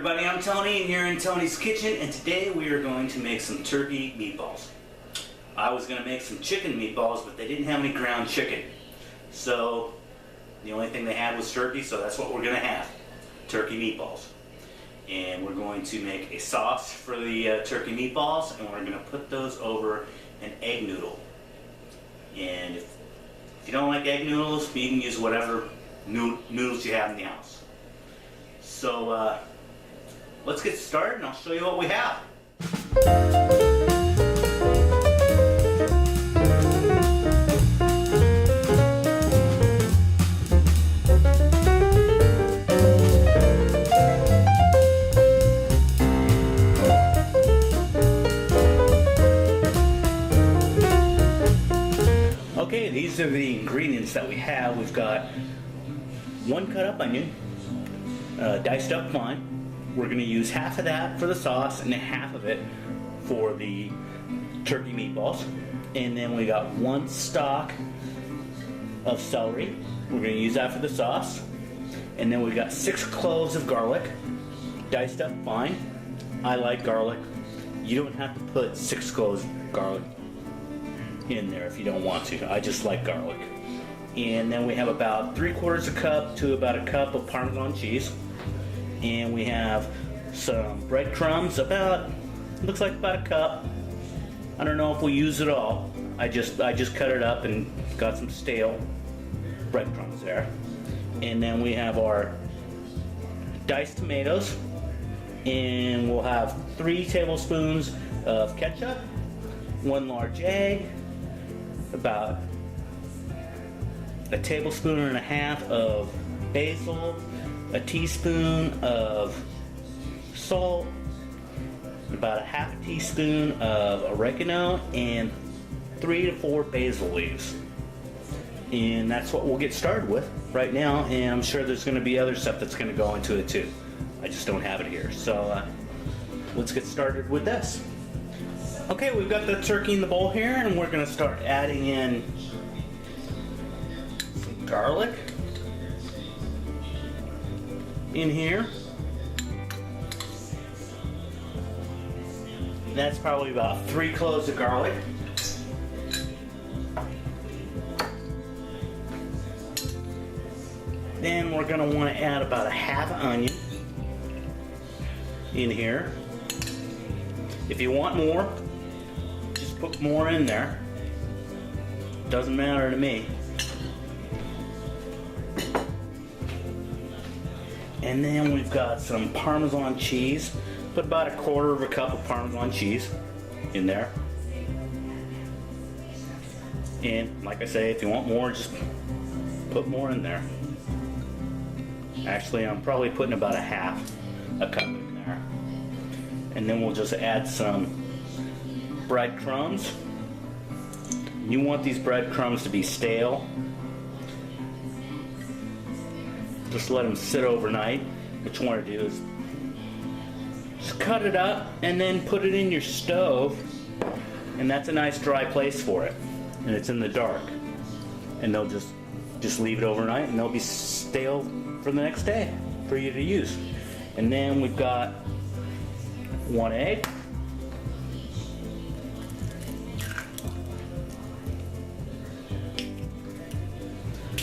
everybody, I'm Tony and you're in Tony's Kitchen, and today we are going to make some turkey meatballs. I was going to make some chicken meatballs, but they didn't have any ground chicken. So the only thing they had was turkey, so that's what we're going to have. Turkey meatballs. And we're going to make a sauce for the turkey meatballs, and we're going to put those over an egg noodle. And if you don't like egg noodles, you can use whatever noodles you have in the house. So let's get started and I'll show you what we have. Okay, these are the ingredients that we have. We've got 1 cut up onion, diced up fine. We're going to use half of that for the sauce and half of it for the turkey meatballs. And then we got 1 stalk of celery. We're going to use that for the sauce. And then we got 6 cloves of garlic, diced up fine. I like garlic. You don't have to put 6 cloves of garlic in there if you don't want to. I just like garlic. And then we have about 3/4 cup to about a cup of Parmesan cheese. And we have some breadcrumbs, looks like about a cup. I don't know if we use it all. I just cut it up and got some stale breadcrumbs there. And then we have our diced tomatoes, and we'll have 3 tablespoons of ketchup, 1 large egg, about a tablespoon and a half of basil, a teaspoon of salt, about a half a teaspoon of oregano, and 3 to 4 basil leaves. And that's what we'll get started with right now, and I'm sure there's going to be other stuff that's going to go into it too. I just don't have it here. So let's get started with this. Okay, we've got the turkey in the bowl here, and we're going to start adding in some garlic in here. That's probably about 3 cloves of garlic. Then we're going to want to add about a half onion in here. If you want more, just put more in there. Doesn't matter to me. And then we've got some Parmesan cheese. Put about 1/4 cup of Parmesan cheese in there. And like I say, if you want more, just put more in there. Actually, I'm probably putting about a cup in there. And then we'll just add some breadcrumbs. You want these breadcrumbs to be stale. Just let them sit overnight. What you want to do is just cut it up and then put it in your stove, and that's a nice dry place for it. And it's in the dark. And they'll just leave it overnight, and they'll be stale for the next day for you to use. And then we've got 1 egg.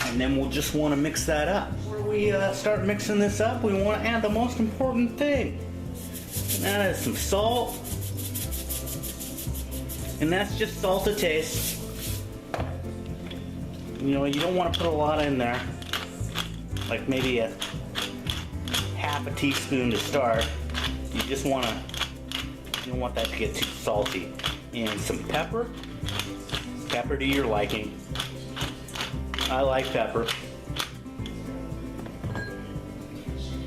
And then we'll just want to mix that up. Before we start mixing this up, we want to add the most important thing. And that is some salt. And that's just salt to taste. You know, you don't want to put a lot in there. Like maybe a half a teaspoon to start. You just want to, you don't want that to get too salty. And some pepper. Pepper to your liking. I like pepper.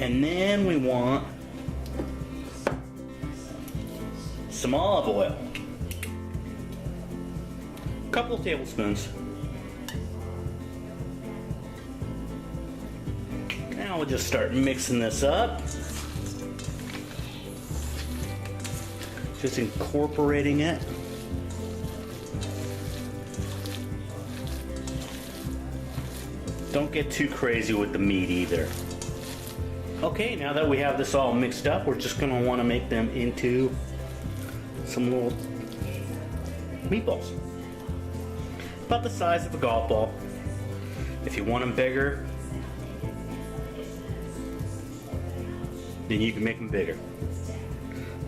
And then we want some olive oil. A couple tablespoons. Now we'll just start mixing this up. Just incorporating it. Don't get too crazy with the meat either. Okay, now that we have this all mixed up, we're just gonna wanna make them into some little meatballs. About the size of a golf ball. If you want them bigger, then you can make them bigger.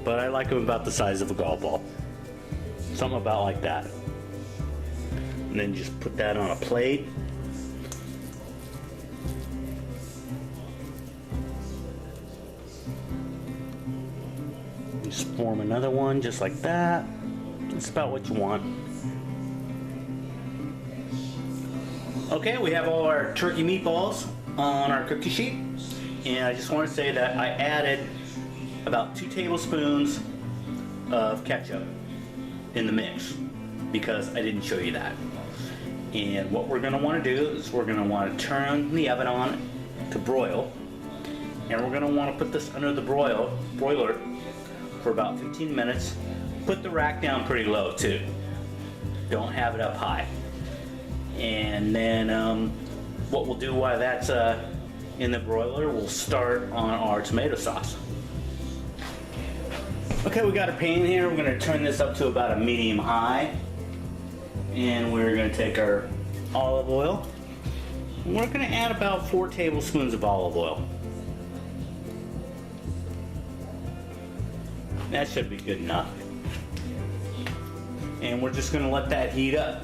But I like them about the size of a golf ball. Something about like that. And then just put that on a plate. Just form another one just like that. That's about what you want. Okay, we have all our turkey meatballs on our cookie sheet. And I just want to say that I added about 2 tablespoons of ketchup in the mix because I didn't show you that. And what we're going to want to do is we're going to want to turn the oven on to broil. And we're going to want to put this under the broiler for about 15 minutes. Put the rack down pretty low too. Don't have it up high. And then what we'll do while that's in the broiler, we'll start on our tomato sauce. Okay, we got a pan here. We're going to turn this up to about a medium high. And we're going to take our olive oil. And we're going to add about 4 tablespoons of olive oil. That should be good enough. And we're just going to let that heat up.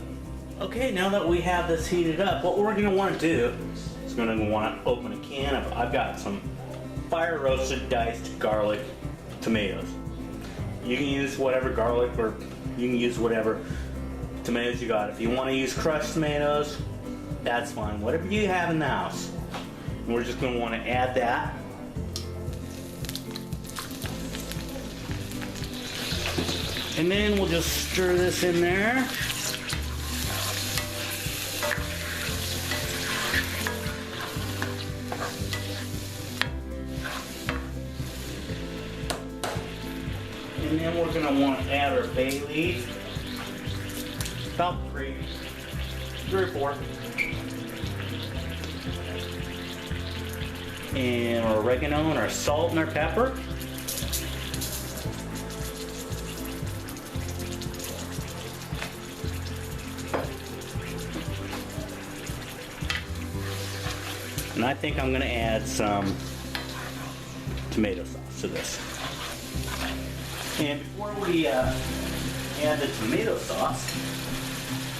Okay, now that we have this heated up, what we're going to want to do is going to want to open a can of, I've got some fire roasted diced garlic tomatoes. You can use whatever garlic or you can use whatever tomatoes you got. If you want to use crushed tomatoes, that's fine. Whatever you have in the house. And we're just going to want to add that. And then we'll just stir this in there. And then we're going to want to add our bay leaf. About 3 or 4. And our oregano and our salt and our pepper. And I think I'm going to add some tomato sauce to this. And before we add the tomato sauce,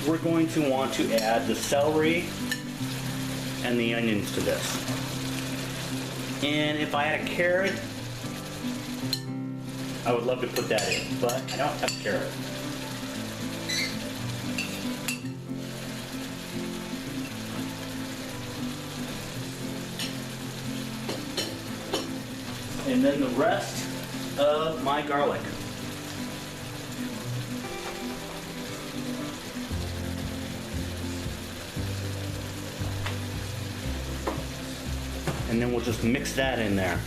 we're going to want to add the celery and the onions to this. And if I had a carrot, I would love to put that in, but I don't have a carrot. And then the rest of my garlic. And then we'll just mix that in there.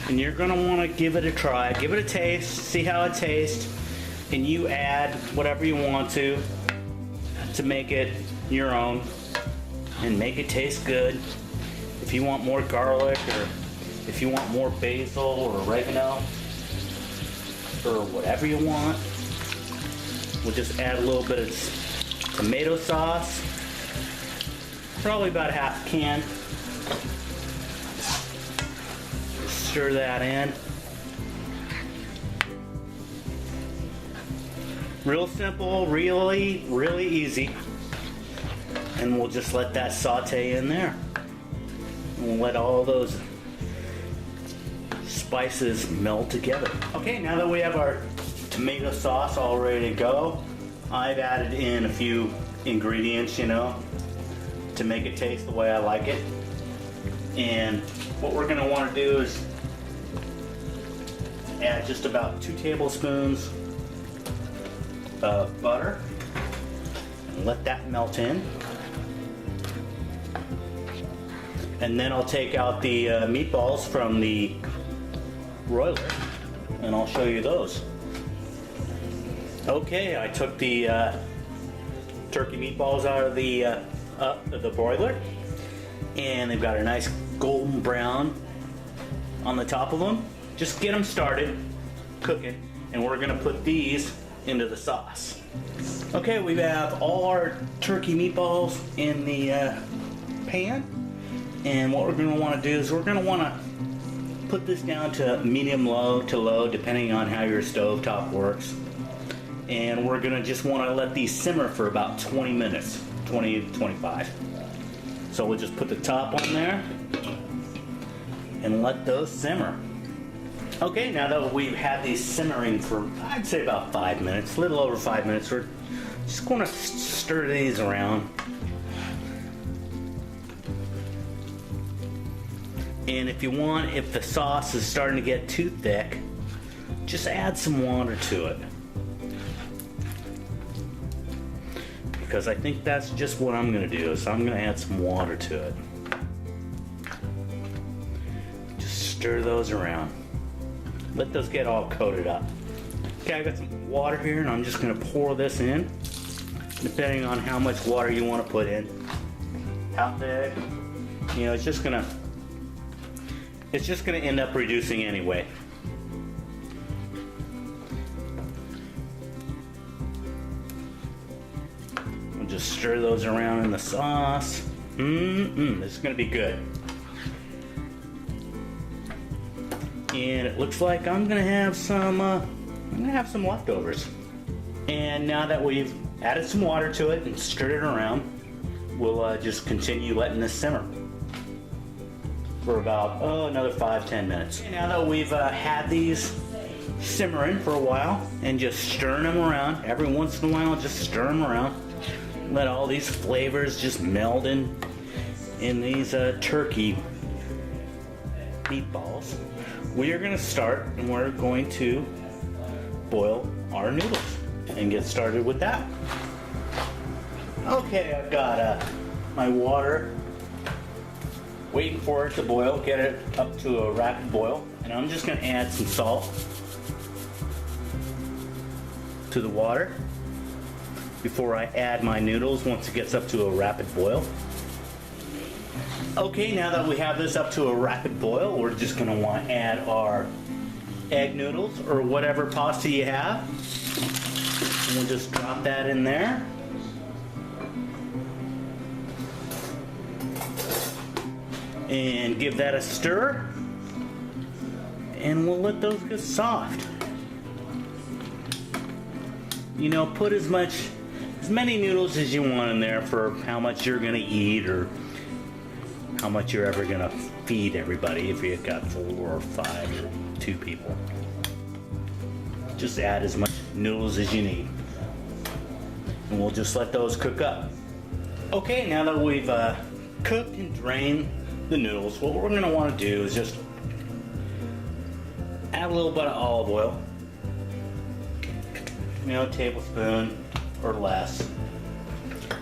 And you're going to want to give it a try, give it a taste, see how it tastes, and you add whatever you want to make it your own and make it taste good. If you want more garlic or if you want more basil or oregano or whatever you want, we'll just add a little bit of tomato sauce, probably about half a can. Stir that in. Real simple, really easy. And we'll just let that saute in there. And we'll let all those spices meld together. Okay, now that we have our tomato sauce all ready to go, I've added in a few ingredients, to make it taste the way I like it. And what we're going to want to do is add just about 2 tablespoons of butter and let that melt in. And then I'll take out the meatballs from the broiler and I'll show you those. Okay, I took the turkey meatballs out of the up the broiler, and they've got a nice golden brown on the top of them. Just get them started cooking, and we're gonna put these into the sauce. Okay, we have all our turkey meatballs in the pan, and what we're gonna wanna do is we're gonna wanna put this down to medium low to low, depending on how your stovetop works. And we're gonna just wanna let these simmer for about 20 minutes, 20 to 25. So we'll just put the top on there and let those simmer. Okay, now that we've had these simmering for, I'd say about 5 minutes, a little over 5 minutes, we're just gonna stir these around. And if you want, if the sauce is starting to get too thick, just add some water to it. Because I think that's just what I'm gonna do, so I'm gonna add some water to it. Just stir those around. Let those get all coated up. Okay, I got some water here, and I'm just gonna pour this in, depending on how much water you wanna put in. How thick, you know, it's just gonna end up reducing anyway. Just stir those around in the sauce. This is gonna be good. And it looks like I'm gonna have some leftovers. And now that we've added some water to it and stirred it around, we'll just continue letting this simmer for about another 5-10 minutes. And now that we've had these simmering for a while and just stirring them around, every once in a while just stir them around. Let all these flavors just meld in these turkey meatballs. We are going to start, and we're going to boil our noodles and get started with that. Okay, I've got my water waiting for it to boil, get it up to a rapid boil, and I'm just going to add some salt to the water before I add my noodles once it gets up to a rapid boil. Okay, now that we have this up to a rapid boil, we're just going to want to add our egg noodles or whatever pasta you have. And we'll just drop that in there. And give that a stir. And we'll let those get soft. You know, put as many noodles as you want in there for how much you're gonna eat or how much you're ever gonna feed everybody if you've got 4 or 5 or 2 people. Just add as much noodles as you need. And we'll just let those cook up. Okay, now that we've cooked and drained the noodles, what we're gonna wanna do is just add a little bit of olive oil. You know, a tablespoon or less,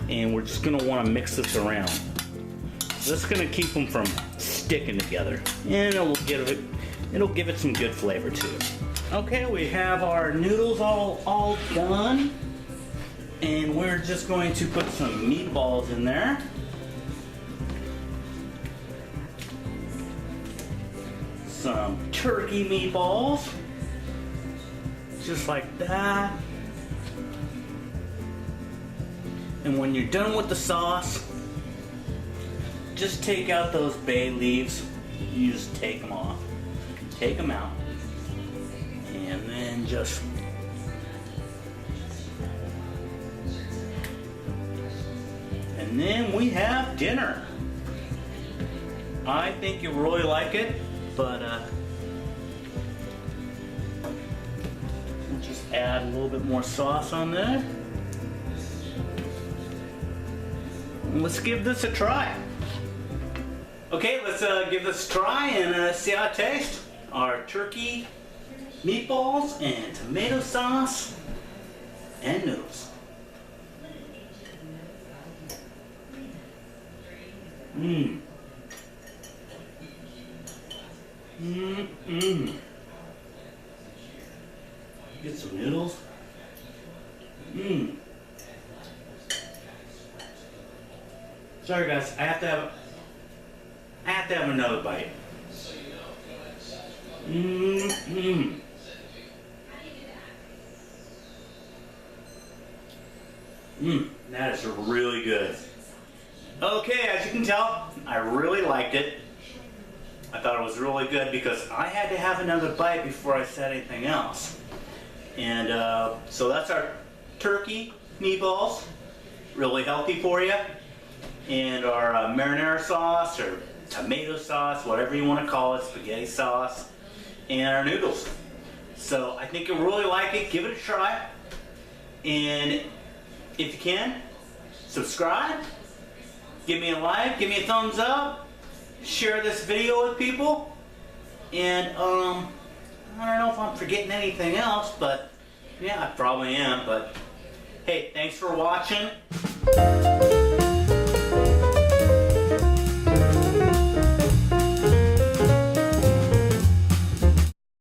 and we're just going to want to mix this around. So this is going to keep them from sticking together, and it'll give it some good flavor too. Okay, we have our noodles all done, and we're just going to put some meatballs in there. Some turkey meatballs, just like that. And when you're done with the sauce, just take out those bay leaves. You just take them off. Take them out. And then just and then we have dinner. I think you'll really like it, but we'll just add a little bit more sauce on there. Let's give this a try. Okay, let's give this a try and see how it tastes. Our turkey meatballs and tomato sauce and noodles. Get some noodles. Sorry guys, I have to have another bite. That is really good. Okay, as you can tell, I really liked it. I thought it was really good because I had to have another bite before I said anything else. And so that's our turkey meatballs, really healthy for you. And our marinara sauce or tomato sauce, whatever you want to call it, spaghetti sauce, and our noodles. So I think you'll really like it. Give it a try. And if you can, subscribe, give me a like, give me a thumbs up, share this video with people, and I don't know if I'm forgetting anything else, but yeah, I probably am, but hey, thanks for watching.